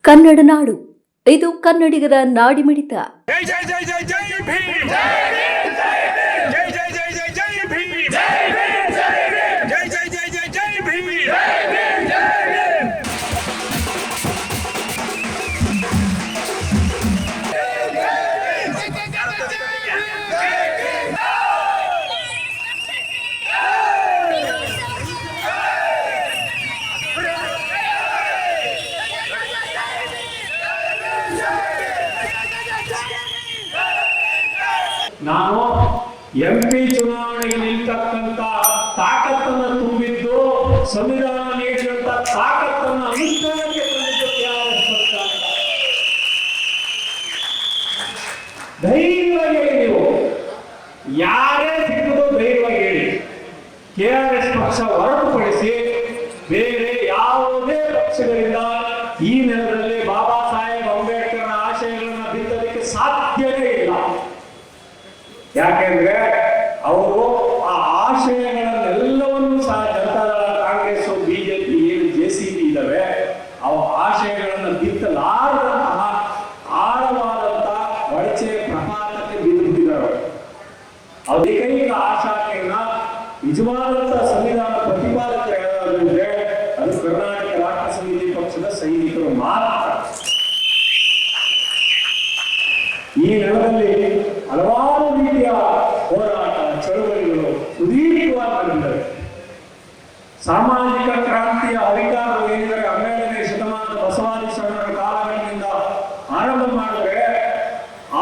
ಕನ್ನಡ ನಾಡು, ಇದು ಕನ್ನಡಿಗರ ನಾಡಿಮಿಡಿತ. ಜೈ ಜೈ ಜೈ ಜೈ ಜೈ ಭೀಮ್, ಜೈ ಜೈ ಜೈ ಜೈ ಜೈ ಭೀಮ್, ಜೈ ಜೈ ಜೈ ಜೈ ಜೈ ಭೀಮ್. ನಾನು MP ಚುನಾವಣೆಗೆ ನಿಲ್ತಕ್ಕಂಥ ತಾಕತ್ತನ್ನು ತುಂಬಿದ್ದು, ಸಂವಿಧಾನ ನೀಡಿದಂತ ತಾಕತ್ತನ್ನು ಅನುಷ್ಠಾನಕ್ಕೆ ತಂದಿದ್ದು KRS ಪಕ್ಷ. ಧೈರ್ಯವಾಗಿ ಹೇಳಿ, ನೀವು ಯಾರೇ ಸಿಕ್ಕುದು ಧೈರ್ಯವಾಗಿ ಹೇಳಿ. KRS ಪಕ್ಷ ಹೊರತುಪಡಿಸಿ ಬೇರೆ ಯಾವುದೇ ಪಕ್ಷಗಳಿಂದ ಈ ನೆಲದಲ್ಲಿ ಬಾಬಾ ಸಾಹೇಬ್ ಅಂಬೇಡ್ಕರ್ ಆಶಯಗಳನ್ನು ಬಿತ್ತಲಿಕ್ಕೆ ಸಾಧ್ಯವೇ ಇಲ್ಲ. ಯಾಕೆಂದ್ರೆ ಅವರು ಆ ಆಶಯಗಳನ್ನೆಲ್ಲವನ್ನೂ ಸಹ ಜನತಾದಳ, ಕಾಂಗ್ರೆಸ್, ಬಿಜೆಪಿ ಏನು JCB ಇದ್ದಾವೆ, ಅವ ಆಶಯಗಳನ್ನು ಬಿತ್ತಲಾರದಂತಹ ಆಳವಾದಂತಹ ಒಳಚೆ ಪ್ರಪಾತಕ್ಕೆ ಬಿದ್ದುಬಿಟ್ಟಿದ್ದಾರೆ. ಅದಕ್ಕೈಕ ಆಶಾಕೆಯನ್ನ ನಿಜವಾದಂತಹ ಸಂವಿಧಾನ ಪ್ರತಿಪಾದಕರು ಯಾರಾದ್ರೆ ಅದು ಕರ್ನಾಟಕ ರಾಷ್ಟ್ರ ಸಮಿತಿ ಪಕ್ಷದ ಸೈನಿಕರು ಮಾತ್ರ. ಈ ನೆಲದಲ್ಲಿ ಹಲವಾರು ರೀತಿಯ ಹೋರಾಟ, ಚಳವಳಿಗಳು ಸುದೀರ್ಘವಾಗಿ ನಡೆದಿವೆ. ಸಾಮಾಜಿಕ ಕ್ರಾಂತಿಯ ಅಧಿಕಾರಗಳು ಏನಿದ್ದಾರೆ 12ನೇ ಶತಮಾನದ ಬಸವಾದಿ ಶರಣರ ಕಾಲಘಟ್ಟದಿಂದ ಆರಂಭ ಮಾಡಿದ್ರೆ,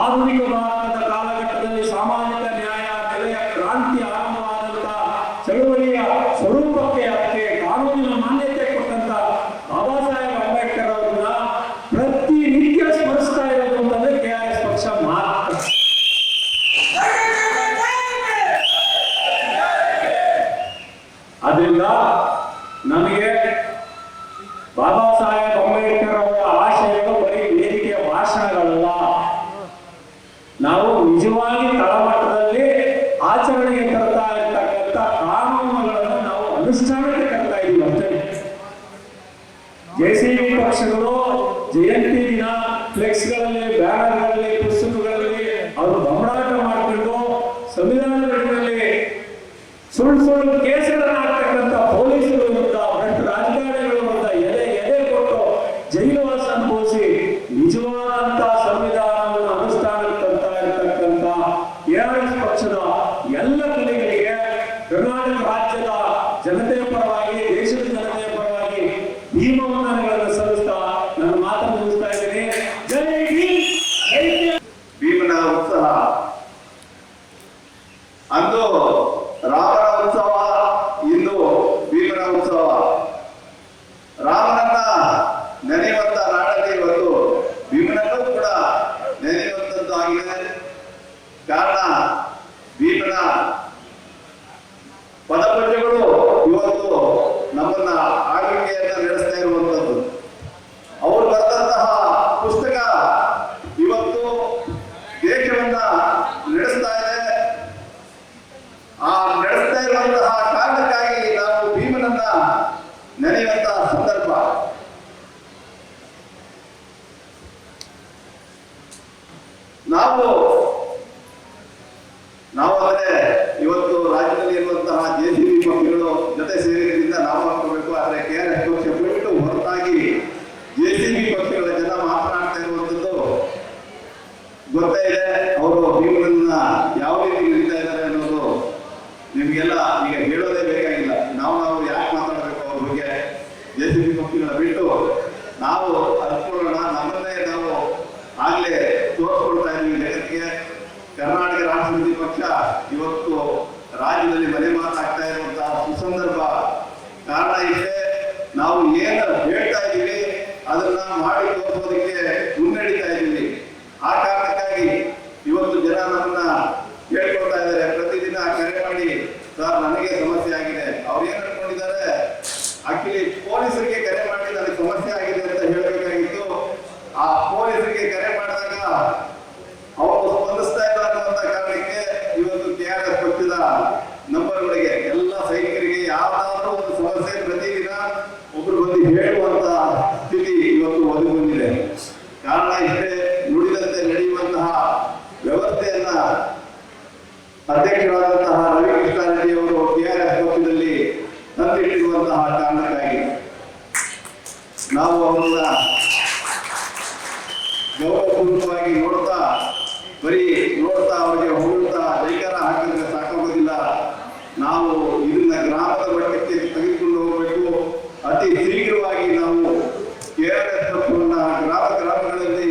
ಆಧುನಿಕ ಭಾರತದ ಕಾಲಘಟ್ಟದಲ್ಲಿ ಸಾಮಾಜಿಕ ನ್ಯಾಯ ನೆಲೆಯ ಕ್ರಾಂತಿ ಆರಂಭವಾದಂತಹ ಚಳವಳಿಯ ಸ್ವರೂಪಕ್ಕೆ, ಅದಕ್ಕೆ ಕಾನೂನಿನ ಮಾನ್ಯತೆ ಕೊಟ್ಟಂತ ಬಾಬಾ ಸಾಹೇಬ್ ಅಂಬೇಡ್ಕರ್ ಅವರನ್ನ ಪ್ರತಿನಿತ್ಯ ಸ್ಮರಿಸ್ತಾ ಇರೋದು ಅಂತಂದ್ರೆ KRS ಪಕ್ಷ ಮಾತ್ರ. ಅದರಿಂದ ನಮಗೆ ಬಾಬಾ ಸಾಹೇಬ್ ಅಂಬೇಡ್ಕರ್ ಅವರ ಆಶಯಗಳು ಬರೀ ವೇದಿಕೆಯ ಭಾಷಣಗಳಲ್ಲ, ನಾವು ನಿಜವಾಗಿ ತಳಮಟ್ಟದಲ್ಲಿ ಆಚರಣೆಗೆ ತರ್ತಾ ಇರ್ತಕ್ಕಂಥ ಕಾನೂನುಗಳನ್ನು ನಾವು ಅನುಷ್ಠಾನಕ್ಕೆ ತರ್ತಾ ಇದ್ದೀವಿ ಅಷ್ಟೇ. JCB ಪಕ್ಷಗಳು ಜಯಂತಿ ದಿನ ಫ್ಲೆಕ್ಸ್ಗಳಲ್ಲಿ, ಬ್ಯಾನರ್ಗಳಲ್ಲಿ, ಪುಸ್ತಕಗಳಲ್ಲಿ ಅವರು ಬೊಂಬಾಟ ಮಾಡಿಕೊಂಡು ಸಂವಿಧಾನದಲ್ಲಿ ಸುಳ್ಳು ಕೇಸುಗಳನ್ನು ಹಾಕ್ತಕ್ಕಂಥ ಪೊಲೀಸರು ವಿರುದ್ಧ, ಭ್ರಷ್ಟ ರಾಜಕಾರಣಿಗಳ ವಿರುದ್ಧ ಎದೆ ಕೊಟ್ಟು ಜೈಲುವಾಸ ಅನುಭವಿಸಿ ನಿಜವಾದಂತಹ ಸಂವಿಧಾನವನ್ನು ಅನುಷ್ಠಾನಕ್ಕೆ ತರ್ತಾ ಇರತಕ್ಕಂಥ KRS ಪಕ್ಷದ ಎಲ್ಲ ಕಲೆಗಳಿಗೆ ಕರ್ನಾಟಕ ರಾಜ್ಯದ ಜನತೆಯ ಪರವಾಗಿ, ದೇಶದ ಜನತೆಯ ಪರವಾಗಿ ಭೀಮವಂದನೆಗಳನ್ನು ಸಲ್ಲಿಸ್ತಾ ನನ್ನ ಮಾತನ್ನು ಮುಗಿಸ್ತಾ ಇದ್ದೀನಿ. ಜೈ ಭೀಮ್, ಜೈ ಭೀಮ್. ಭೀಮನ ಉತ್ಸವ ಅಂದು ರಾಮನ ಉತ್ಸವ, ಇಂದು ಭೀಮನ ಉತ್ಸವ. ರಾಮನನ್ನ ನೆನೆಯುವಂತ ನಾಡಲ್ಲಿ ಇವತ್ತು ಭೀಮನಲ್ಲೂ ಕೂಡ ನೆನೆಯುವಂಥದ್ದು ಆಗಿದೆ. ಕಾರಣ ಭೀಮನ ಪದಪದ್ಯಗಳು ಇವತ್ತು ನಮ್ಮನ್ನ ಆಳ್ವಿಕೆಯನ್ನ ನಡೆಸ್ತಾ ಇರುವಂಥದ್ದು. ಅವರು ಬರೆದಂತಹ ಪುಸ್ತಕ ಇವತ್ತು ದೇಶವನ್ನ ನಡೆಸ್ತಾ ಇದೆ. ಆ ನಡೆಸ್ತಾ ಇರುವಂತಹ ಕಾರಣಕ್ಕಾಗಿ ನಾವು ಭೀಮನನ್ನ ನೆನೆಯುವಂತಹ ಸಂದರ್ಭ. ನಾವು ಅಂದ್ರೆ ಇವತ್ತು ರಾಜ್ಯದಲ್ಲಿ ಇರುವಂತಹ JCB ಪಕ್ಷಗಳು ಜೊತೆ ಸೇರಿದ್ರಿಂದ ನಾವು ಹಾಕೋಬೇಕು. ಆದ್ರೆ KRS ಪಕ್ಷ ಬಿಟ್ಟು ಹೊರತಾಗಿ JCB ಪಕ್ಷಗಳ ಜನ ಮಾತನಾಡ್ತಾ ಇರುವಂತದ್ದು ಗೊತ್ತೇ ಇದೆ. ಅವರು ಭೀಮನನ್ನ ಯಾವ ರೀತಿ ಹಿಡಿತಾ ಇದ್ದಾರೆ ಅನ್ನೋದು ನಿಮ್ಗೆಲ್ಲ ಈಗ ಹೇಳೋದೇ ಬೇಕಾಗಿಲ್ಲ. ನಾವು ಯಾಕೆ ಮಾತಾಡಬೇಕು ಅವ್ರ ಬಗ್ಗೆ? JCB ಪಕ್ಷಗಳ ಬಿಟ್ಟು ನಾವು ಅರ್ಕೊಳ್ಳೋಣ. ನಮ್ಮನ್ನೇ ನಾವು ಆಗ್ಲೇ ತೋರಿಸ್ಕೊಳ್ತಾ ಇದ್ವಿ ಜಗತ್ತಿಗೆ. ಕರ್ನಾಟಕ ರಾಷ್ಟ್ರ ಸಮಿತಿ ಪಕ್ಷ ಇವತ್ತು ರಾಜ್ಯದಲ್ಲಿ ಮನೆ ಮಾತಾಗ್ತಾ ಇರುವಂತಹ ಸುಸಂದರ್ಭ. ಕಾರಣ ಇಷ್ಟೇ, ನಾವು ಏನು ಹೇಳ್ತಾ ಇದ್ದೀವಿ ಅದನ್ನ ಮಾಡಿ ತೋರಿಸೋದಕ್ಕೆ ಮುನ್ನಡೀತಾ ಇದ್ದೀವಿ. ಆ ಕಾರಣಕ್ಕಾಗಿ ಇವತ್ತು ಜನ ನಮ್ಮನ್ನ ಹೇಳ್ಕೊಳ್ತಾ ಇದ್ದಾರೆ. ಪ್ರತಿದಿನ ಕರೆ ಮಾಡಿ, ಸರ್ ನನಗೆ ಸಮಸ್ಯೆ ಆಗಿದೆ. ಅವ್ರು ಏನ್ ಅನ್ಕೊಂಡಿದ್ದಾರೆ, ಆಕ್ಚುಲಿ ಪೊಲೀಸರಿಗೆ ಕರೆ ಮಾಡಿ ನನಗೆ ಸಮಸ್ಯೆ ಆಗಿದೆ ಅಂತ ಹೇಳಬೇಕಾಗಿತ್ತು. ಆ ಪೊಲೀಸರಿಗೆ ಕರೆ ಮಾಡಿದಾಗ ಅವರು ಸ್ಪಂದಿಸ್ತಾ ಇಲ್ಲ ಅನ್ನುವಂತ ಕಾರಣಕ್ಕೆ ಇವತ್ತು KRS ಪಕ್ಷದ ನಂಬರ್ಗಳಿಗೆ ಎಲ್ಲ ಸೈನಿಕರಿಗೆ ಯಾವ್ದಾದ್ರೂ ಒಂದು ಸಮಸ್ಯೆ ಪ್ರತಿದಿನ ಒಬ್ರು ಬಂದು ಹೇಳುವಂತ ಸ್ಥಿತಿ ಇವತ್ತು ಒದಗಿ ಬಂದಿದೆ. ಗೌರವಪೂರ್ವಕವಾಗಿ ನೋಡ್ತಾ ಬರೀ ನೋಡ್ತಾ ಅವರಿಗೆ ಹೊಗಳ್ತಾ ಜೈಕಾರ ಹಾಕಿದ್ರೆ ಸಾಕಾಗೋದಿಲ್ಲ. ನಾವು ಇದನ್ನ ಗ್ರಾಮದ ಮಟ್ಟಕ್ಕೆ ತೆಗೆದುಕೊಂಡು ಹೋಗಬೇಕು. ಅತಿ ಶೀಘ್ರವಾಗಿ ನಾವು KRS ತತ್ವವನ್ನ ಗ್ರಾಮಗಳಲ್ಲಿ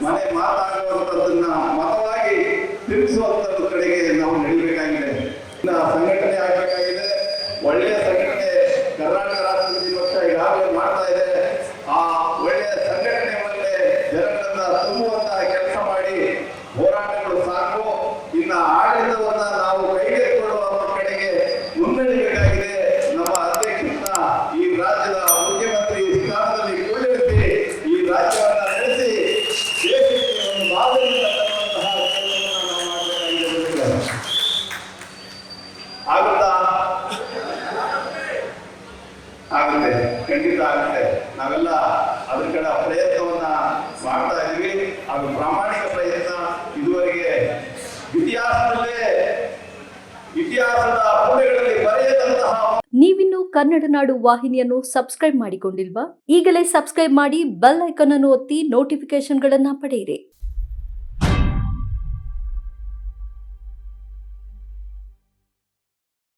ಮನೆ ಮಾತಾಡುವಂಥದ್ದನ್ನ ಮತವಾಗಿ ತಿಳಿಸುವಂಥದ್ದು ಕಡೆಗೆ ನಾವು ನಡಿಬೇಕಾಗಿದೆ. ಸಂಘಟನೆ ಆಗಬೇಕಾಗಿದೆ. ಒಳ್ಳೆಯ ಸಂಘಟನೆ ಕರ್ನಾಟಕ ರಾಷ್ಟ್ರ ಪಕ್ಷ ಈಗಾಗಲೇ ಮಾಡ್ತಾ ಇದೆ. ಆ ಒಳ್ಳೆಯ ಸಂಘಟನೆ ಮೇಲೆ ಜನರನ್ನ ತುಂಬುವಂತಹ ಕೆಲಸ ಮಾಡಿ ಹೋರಾಟಗಳು ಸಾಕು. ಇನ್ನ ಆಡಳಿತವನ್ನ ನಾವು ಕೈಗೆತ್ತಿಕೊಳ್ಳುವ ಕಡೆಗೆ ಮುನ್ನಡೆಯಬೇಕಾಗಿದೆ. ನಮ್ಮ ಅಧ್ಯಕ್ಷರನ್ನ ಈ ರಾಜ್ಯದ ಮುಖ್ಯಮಂತ್ರಿ ಸ್ಥಾನದಲ್ಲಿ ಕುಳ್ಳಿರಿಸಿ ಈ ರಾಜ್ಯವನ್ನ ನಡೆಸಿ ದೇಶಕ್ಕೆ ಒಂದು ಮಾದರಿಯನ್ನು ತರುವಂತಹ ಕೆಲಸವನ್ನು ನಾವು ಮಾಡಬೇಕಾಗಿದೆ. ಆಗುತ್ತಾ? ಆಗುತ್ತೆ, ಖಂಡಿತ ಆಗುತ್ತೆ. ನಾವೆಲ್ಲ ಅದ್ರ ಕಡೆ ಪ್ರಯತ್ನವನ್ನ ಮಾಡ್ತಾ ಇದೀವಿ. ಅದು ಪ್ರಾಮಾಣಿಕ ಪ್ರಯತ್ನ. ಇದುವರೆಗೆ ಇತಿಹಾಸದ ಪುಟಗಳಲ್ಲಿ ಬರೆಯದಂತಹ ನೀವಿನ್ನು ಕನ್ನಡ ನಾಡು ವಾಹಿನಿಯನ್ನು ಸಬ್ಸ್ಕ್ರೈಬ್ ಮಾಡಿಕೊಂಡಿಲ್ವಾ? ಈಗಲೇ ಸಬ್ಸ್ಕ್ರೈಬ್ ಮಾಡಿ ಬೆಲ್ ಐಕಾನ್ ಅನ್ನು ಒತ್ತಿ ನೋಟಿಫಿಕೇಶನ್ಗಳನ್ನ ಪಡೆಯಿರಿ.